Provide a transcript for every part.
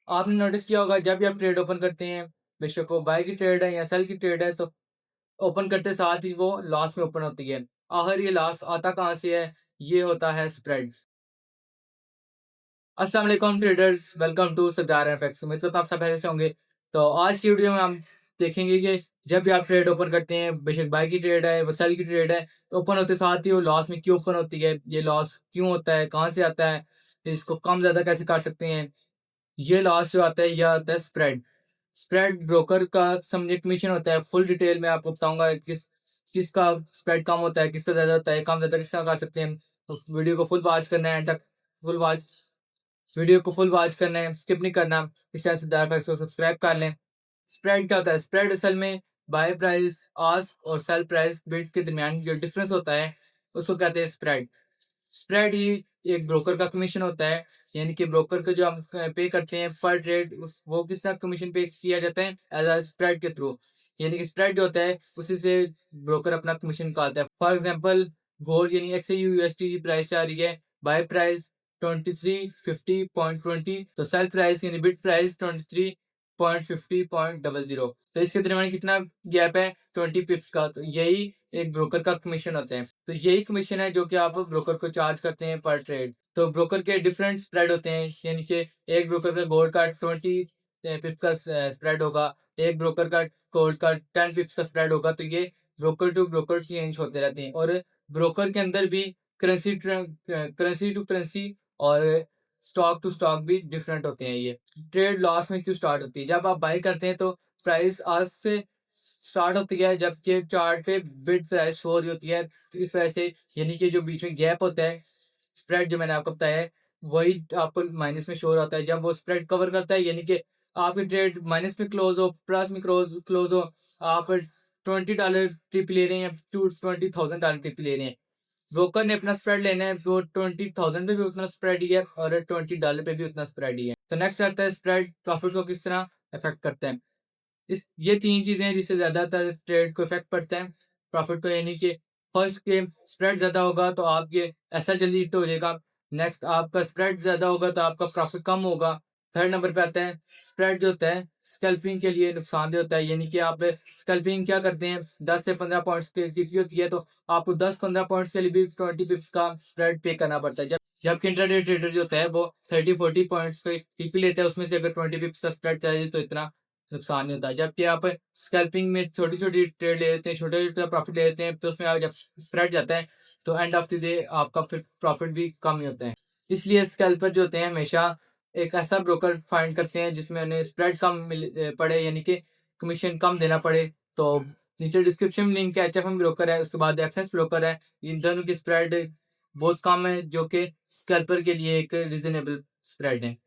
आपने नोटिस किया होगा जब भी आप ट्रेड ओपन करते हैं, बेशक वो बाय की ट्रेड है या सेल की ट्रेड है, तो ओपन करते साथ ही वो लॉस में ओपन होती है। आखिर ये लॉस आता कहाँ से है? ये होता है स्प्रेड। अस्सलाम वालेकुम traders, welcome to Sardar FX. उम्मीद करता हूँ आप सब खैरियत से होंगे। तो आज की वीडियो में हम देखेंगे कि जब भी आप ट्रेड ओपन करते हैं, बेशक बाय की ट्रेड है, व सेल की ट्रेड है, तो ओपन होते साथ ही वो लॉस में क्यों ओपन होती है? ये लॉस क्यों होता है? कहाँ से आता है? इसको कम ज़्यादा कैसे कर सकते हैं? ये लॉस जो आता है, ये आता है स्प्रेड। स्प्रेड ब्रोकर का समझे कमीशन होता है। फुल डिटेल में आपको बताऊँगा किसका स्प्रेड कम होता है, किसका ज़्यादा होता है, कम ज़्यादा किस तरह कर सकते हैं। तो वीडियो को फुल वॉच करना है एंड तक। फुल वॉच वीडियो को फुल वॉच करना है, स्किप नहीं करना। इस चैनल से दया कर इसको सब्सक्राइब कर लें। स्प्रेड क्या होता है? स्प्रेड असल में बाय प्राइस आस्क और सेल प्राइस बिड के दरमियान जो डिफरेंस होता है, उसको कहते हैं स्प्रेड। स्प्रेड ही एक ब्रोकर का कमीशन होता है, यानी कि ब्रोकर को जो हम पे करते हैं पर ट्रेड, उस वो किस तरह कमीशन पे किया जाता है? एज अ स्प्रेड के थ्रू। यानी कि स्प्रेड जो होता है उसी से ब्रोकर अपना कमीशन निकालता है। फॉर एग्जांपल, गोल्ड यानी एक्सयू यूएसडी की प्राइस जा रही है, बाय प्राइस 2350.20, तो सेल प्राइस यानी बिड प्राइस 23.50.00। तो इसके दरमियान कितना गैप है? 20 पिप्स का। तो यही एक ब्रोकर का कमीशन होता है। तो यही कमीशन है जो कि आप ब्रोकर को चार्ज करते हैं पर ट्रेड। तो ब्रोकर के डिफरेंट स्प्रेड होते हैं, यानी कि एक ब्रोकर का गोल्ड का 20 पिप्स का स्प्रेड होगा, एक ब्रोकर का गोल्ड का 10 पिप्स का स्प्रेड होगा। तो ये ब्रोकर टू ब्रोकर चेंज होते रहते हैं। और ब्रोकर के अंदर भी करेंसी टू करेंसी और स्टॉक टू स्टॉक भी डिफरेंट होते हैं। ये ट्रेड लॉस में क्यों स्टार्ट होती है? जब आप बाई करते हैं तो प्राइस आज से स्टार्ट होती है, जबकि चार्ट पे बिड प्राइस शो हो रही होती है। तो इस वजह से, यानी कि जो बीच में गैप होता है, स्प्रेड जो मैंने आपको बताया है, वही आपको माइनस में शो हो रहा होता है। जब वो स्प्रेड कवर करता है, यानी कि आपकी ट्रेड माइनस में क्लोज हो, प्लस में क्लोज हो, आप $20 टिप ले रहे हैं, टू $20,000 टिप ले रहे हैं, ब्रोकर ने अपना स्प्रेड लेना है, वो 20,000 पे भी उतना स्प्रेड ही है और $20 पे भी उतना स्प्रेड ही है। तो नेक्स्ट आता है स्प्रेड प्रॉफिट को किस तरह अफेक्ट करता है। इस ये 3 चीज़ें हैं जिससे ज़्यादातर ट्रेड को इफ़ेक्ट पड़ता है, प्रॉफ़िट को। यानी कि फर्स्ट के स्प्रेड ज़्यादा होगा तो आप ये ऐसा जल्दी हिट हो जाएगा। नेक्स्ट, आपका स्प्रेड ज़्यादा होगा तो आपका प्रॉफ़िट कम होगा। थर्ड नंबर पे आता है स्प्रेड जो होता है स्कैल्पिंग के लिए नुकसानदेह होता है। यानी कि आप स्कैल्पिंग क्या करते हैं, 10 से 15 पॉइंट्स की टिकी होती है, तो आपको 10-15 पॉइंट्स के लिए भी 20 पिप्स का स्प्रेड पे करना पड़ता है। जबकि इंट्राडे ट्रेडर जो होता है वो 30-40 पॉइंट्स की टिकी लेता है, उसमें से अगर 20 पिप्स का स्प्रेड चाहिए तो इतना नुकसान नहीं होता है। जबकि आप स्कैल्पिंग में छोटी-छोटी ट्रेड ले लेते हैं, छोटा-छोटा प्रॉफ़िट ले लेते हैं, तो उसमें जब स्प्रेड जाता है, तो एंड ऑफ द डे आपका फिर प्रॉफ़िट भी कम ही होता है। इसलिए स्कैल्पर जो होते हैं हमेशा एक ऐसा ब्रोकर फाइंड करते हैं जिसमें उन्हें स्प्रेड कम पड़े, यानी कि कमीशन कम देना पड़े। तो नीचे डिस्क्रिप्शन में लिंक है, एचएफएम ब्रोकर है, उसके बाद एक्सेस ब्रोकर है। इन दोनों की स्प्रेड बहुत कम है, जो कि स्कैल्पर के लिए एक रीज़नेबल स्प्रेड है।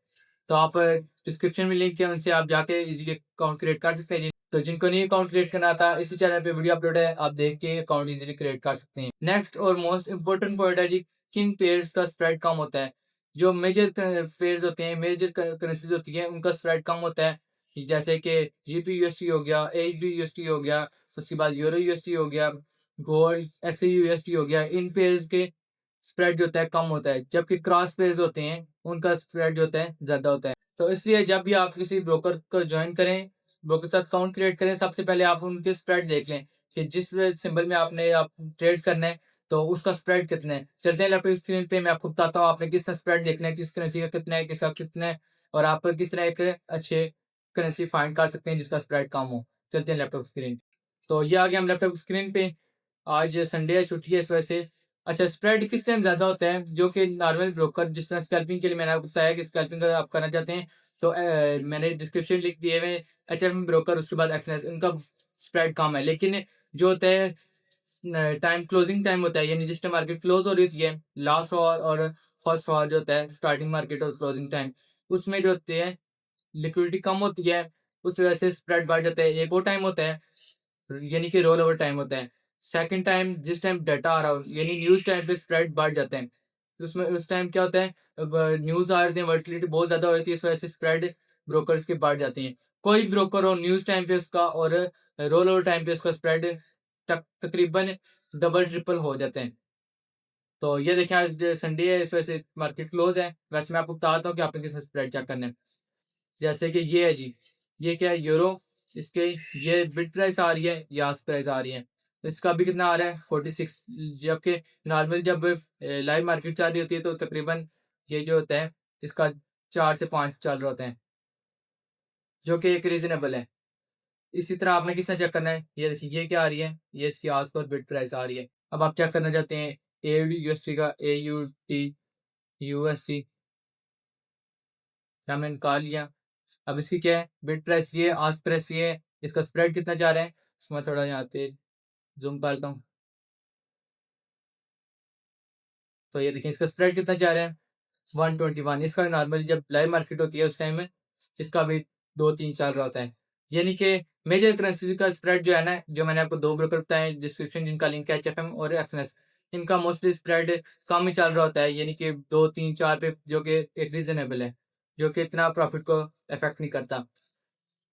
तो आप डिस्क्रिप्शन में लिंक है, उनसे आप जाके इजीली अकाउंट क्रिएट कर सकते हैं। तो जिनको नहीं अकाउंट क्रिएट करना आता, इसी चैनल पे वीडियो अपलोड है, आप देख के अकाउंट इजीली क्रिएट कर सकते हैं। नेक्स्ट और मोस्ट इंपॉर्टेंट पॉइंट है जी, किन पेयर्स का स्प्रेड कम होता है। जो मेजर पेयर्स होते हैं, मेजर करेंसीज होती हैं, उनका स्प्रेड कम होता है। जैसे कि जीपी यूएसडी हो गया, एचडी यूएसडी हो गया, उसके बाद यूरो यूएसडी हो गया, गोल्ड एक्सयू यूएसडी हो गया। इन पेयर्स के स्प्रेड जो होता है कम होता है, जबकि क्रॉस पेयर्स होते हैं उनका स्प्रेड जो होता है ज़्यादा होता है। तो इसलिए जब भी आप किसी ब्रोकर को ज्वाइन करें, ब्रोकर के साथ अकाउंट क्रिएट करें, सबसे पहले आप उनके स्प्रेड देख लें कि जिस सिंबल में आप ट्रेड करना है, तो उसका स्प्रेड कितना है। चलते हैं लैपटॉप स्क्रीन पे, मैं आपको बताता हूँ आपने किस तरह स्प्रेड देखना है, किस करेंसी का कितना है, किसका कितना है, और आप किस तरह एक अच्छे करेंसी फाइंड कर सकते हैं जिसका स्प्रेड कम हो। चलते हैं लैपटॉप स्क्रीन। तो ये आ गया हम लैपटॉप स्क्रीन पे। आज संडे है, छुट्टी है, इस वजह से। अच्छा, स्प्रेड किस टाइम ज़्यादा होता है? जो कि नॉर्मल ब्रोकर, जिस तरह स्कैल्पिंग के लिए मैंने आपको बताया कि स्कैल्पिंग अगर आप करना चाहते हैं, तो मैंने डिस्क्रिप्शन लिंक दिए हुए हैं, एचएफएम ब्रोकर, उसके बाद एक्सनेस, उनका स्प्रेड कम है। लेकिन जो होता है टाइम, क्लोजिंग टाइम होता है, यानी जिस टाइम मार्केट क्लोज हो रही होती है, लास्ट आवर और फर्स्ट आवर जो होता है, स्टार्टिंग मार्केट और क्लोजिंग टाइम, उसमें जो होते हैं लिक्विडिटी कम होती है, उस वजह से स्प्रेड बढ़ जाता है। एक वो टाइम होता है, यानी कि रोल ओवर टाइम होता है। सेकंड टाइम, जिस टाइम डाटा आ रहा हो, यानी न्यूज़ टाइम पे स्प्रेड बढ़ जाते हैं। तो उसमें उस टाइम क्या होता है, न्यूज़ आ रही है, वर्टिलिटी बहुत ज़्यादा हो जाती है, इस वजह से स्प्रेड ब्रोकर्स के बढ़ जाती हैं। कोई ब्रोकर हो, न्यूज़ टाइम पे उसका और रोल ओवर टाइम पे उसका स्प्रेड तकरीबन डबल ट्रिपल हो जाते हैं। तो ये देखिए, आज संडे है, इस वजह से मार्केट क्लोज है। वैसे मैं आपको बताता हूँ कि आपने किस स्प्रेड चेक करना है। जैसे कि ये है जी, ये क्या है यूरो, इसके ये बिड प्राइस आ रही है, ये आस्क प्राइस आ रही है। इसका भी कितना आ रहा है 46, जबकि नॉर्मल जब लाइव मार्केट चल रही होती है तो तकरीबन ये जो होता है इसका 4 से 5 चल रहे होते हैं, जो कि एक रीज़नेबल है। इसी तरह आपने किसने चेक करना है, ये देखिए ये क्या आ रही है, ये इसकी आस्क और बिड प्राइस आ रही है। अब आप चेक करना चाहते हैं एडी यूएसडी का, एयूटी यूएसडी हमने निकाल लिया। अब इसकी क्या है बिड प्राइस, ये आस्क प्राइस ये है, इसका स्प्रेड कितना जा रहा है, इसमें थोड़ा यहाँ पे जूम कर लेता हूँ। तो ये देखिए इसका स्प्रेड कितना जा रहा है 121। इसका नॉर्मली जब लाइव मार्केट होती है उस टाइम में इसका भी 2-3 चल रहा होता है। यानी कि मेजर करेंसी का स्प्रेड जो है ना, जो मैंने आपको 2 ब्रोकर बताए डिस्क्रिप्शन जिनका लिंक है एचएफएम और एक्सएनएस, इनका मोस्टली स्प्रेड कम ही चल रहा होता है, यानी कि 2-3-4 पे, जो कि एक रीजनेबल है, जो कि इतना प्रॉफिट को अफेक्ट नहीं करता।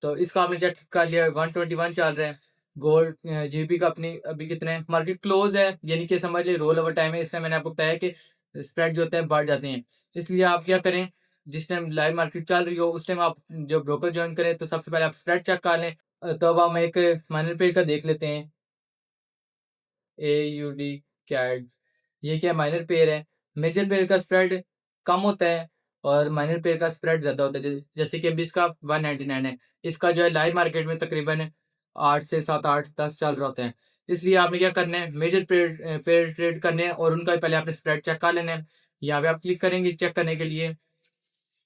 तो इसका आपने चेक कर लिया 121 चल रहा है। गोल्ड जीबी का अपनी अभी कितने हैं, मार्केट क्लोज है, यानी कि समझ लीजिए रोल ओवर टाइम है, इसलिए मैंने आपको बताया कि स्प्रेड जो होता है बढ़ जाते हैं। इसलिए आप क्या करें, जिस टाइम लाइव मार्केट चल रही हो उस टाइम आप जो ब्रोकर ज्वाइन करें तो सबसे पहले आप स्प्रेड चेक कर लें। तो अब हम एक माइनर पेज का देख लेते हैं, AUD कैड, ये क्या माइनर पेयर है। मेजर पेयर का स्प्रेड कम होता है और माइनर पेयर का स्प्रेड ज़्यादा होता है। जैसे कि अभी इसका 199 है, इसका जो है लाइव मार्केट में तकरीबन 8 से 7, 8, 10 चल रहा होता है। इसलिए आपने क्या करना है, मेजर पेयर पेयर ट्रेड करने हैं और उनका पहले आपने स्प्रेड चेक कर लेना है। यहाँ पे आप क्लिक करेंगे चेक करने के लिए,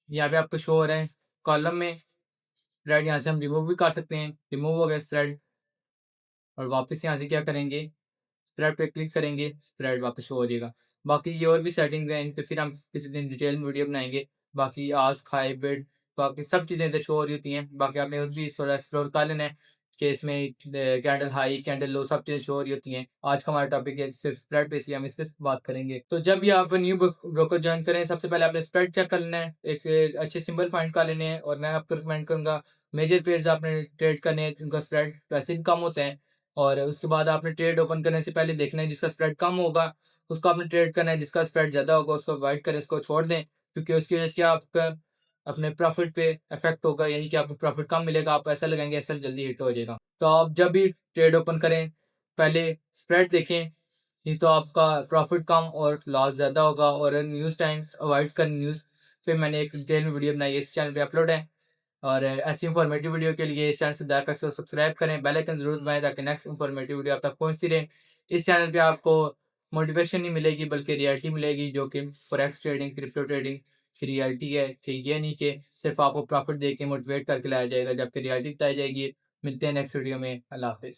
यहाँ पे आपको शो हो रहा है कॉलम में स्प्रेड, यहाँ से हम रिमूव भी कर सकते हैं। रिमूव हो गया स्प्रेड, और वापस यहाँ से क्या करेंगे, स्प्रेड पे क्लिक करेंगे, स्प्रेड वापस शो हो जाएगा। बाकी ये और भी सेटिंग्स हैं, इन पे फिर हम किसी दिन डिटेल में वीडियो बनाएंगे। बाकी आस्क हाइब्रिड बाकी सब चीज़ें इधर शो हो रही होती हैं। बाकी आपने और भी थोड़ा एक्सप्लोर कर लेना है कि इसमें कैंडल हाई कैंडल लो सब चीज़ें शो हो रही होती हैं। आज का हमारा टॉपिक है सिर्फ स्प्रेड पे, इसलिए हम इस पर बात करेंगे। तो जब भी आप न्यू ब्रोकर ज्वाइन करें सबसे पहले आपने स्प्रेड चेक कर लेना है, एक अच्छे सिंबल पॉइंट कर लेने हैं, और मैं आपको रिकमेंड करूँगा मेजर पेयर्स आपने ट्रेड करने हैं, उनका स्प्रेड वैसे भी कम होता है। और उसके बाद आपने ट्रेड ओपन करने से पहले देखना है जिसका स्प्रेड कम होगा उसको आपने ट्रेड करना है, जिसका स्प्रेड ज़्यादा होगा उसको अवॉइड करें, उसको छोड़ दें, क्योंकि उसकी वजह से क्या आपका अपने प्रॉफिट पे इफेक्ट होगा, यानी कि आपको प्रॉफिट कम मिलेगा, आप ऐसा लगाएंगे ऐसा जल्दी हिट हो जाएगा। तो आप जब भी ट्रेड ओपन करें पहले स्प्रेड देखें, नहीं तो आपका प्रॉफिट कम और लॉस ज़्यादा होगा। और न्यूज़ टाइम अवॉइड करें, न्यूज़ पे मैंने एक डिटेल में वीडियो बनाई है, इस चैनल पे अपलोड है। और ऐसी इंफॉर्मेटिव वीडियो के लिए इस चैनल से दया करके सब्सक्राइब करें, बेल आइकन जरूर दबाएं ताकि नेक्स्ट इंफॉर्मेटिव वीडियो आप तक पहुंचती रहे। इस चैनल पे आपको मोटिवेशन नहीं मिलेगी बल्कि रियलिटी मिलेगी, जो कि फॉरेक्स ट्रेडिंग क्रिप्टो ट्रेडिंग की रियलिटी है। कि ये नहीं कि सिर्फ आपको प्रॉफिट दे के मोटिवेट करके लाया जाएगा, जबकि रियलिटी बताई जाएगी। मिलते हैं नेक्स्ट वीडियो में। अल्लाह हाफिज़।